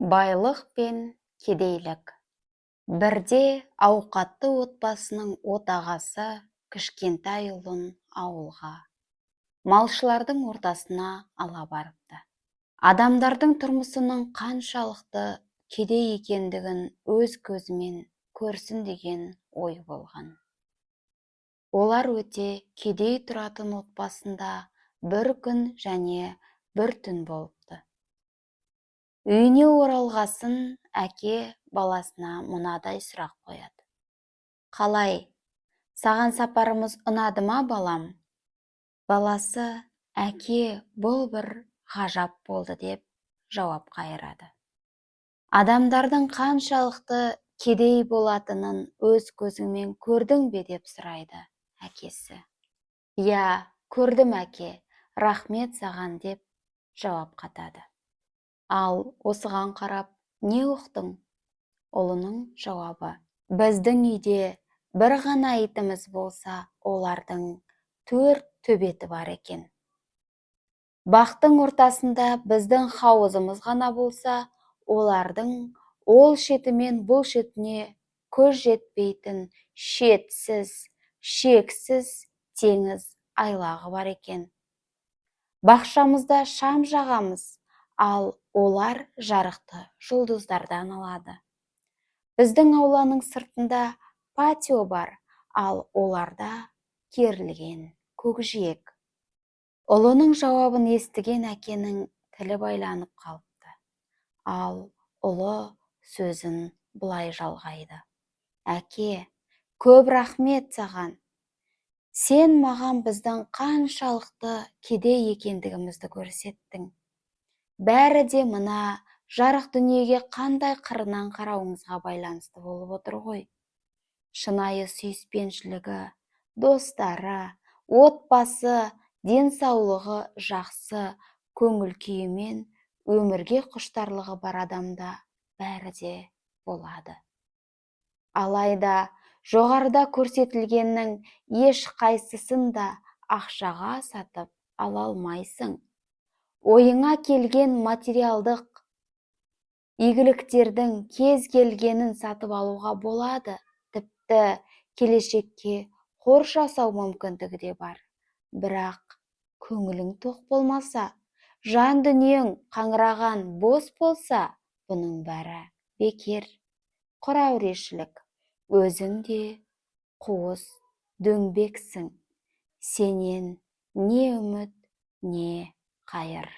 Байлық пен кедейлік. Бірде ауқатты отбасының отағасы кішкентай ұлын ауылға, малшылардың ортасына ала барыпты. Адамдардың тұрмысының қаншалықты кедей екендігін өз көзімен көрсін деген ой болған. Олар өте кедей тұратын отбасында бір күн және бір түн болыпты. Үйіне оралғасын әке баласына мынадай сұрақ қояды. Қалай, саған сапарымыз ұнады ма, балам? Баласы, әке, бұл бір ғажап болды деп жауап қайырады. Адамдардың қаншалықты кедей болатынын өз көзіңмен көрдің бе деп сұрайды әкесі. Я, көрдім әке, рахмет саған деп жауап қатады. Ал осыған қарап не ұқтың? Ұлының жауабы: біздің үйде бір ғана итіміз болса, олардың 4 төбеті бар екен. Бақтың ортасында біздің хауызымыз ғана болса, олардың ол шеті мен бұл шетіне көз жетпейтін шетсіз, шексіз теңіз айлағы бар екен. Бақшамызда шам жағамыз, ал олар жарықты жұлдыздардан алады. Біздің ауланың сыртында патио бар, ал оларда керілген көкжиек. Ұлының жауабын естіген әкенің тілі байланып қалыпты. Ал ұлы сөзін былай жалғайды. Әке, көп рахмет саған. Сен маған біздің қаншалықты кедей екендігімізді көрсеттің. Бәрі де мына жарық дүниеге қандай қырынан қарауыңызға байланысты болып отыр ғой. Шынайы сүйіспеншілігі, достары, отбасы, денсаулығы жақсы, көңіл күйімен өмірге құштарлығы бар адамда бәрі де болады. Алайда жоғарыда көрсетілгеннің еш қайсысын да ақшаға сатып ала алмайсың. Ойыңа келген материалдық игіліктердің кез келгенін сатып алуға болады. Тіпті келешекке қор жасау мүмкіндігі де бар. Бірақ көңілің тоқ болмаса, жан дүниең қаңыраған бос болса, бұның бәрі бекер. Құр әурешілік. Өзің де қуыс дөңбексің. Сенен не үміт, не қайыр.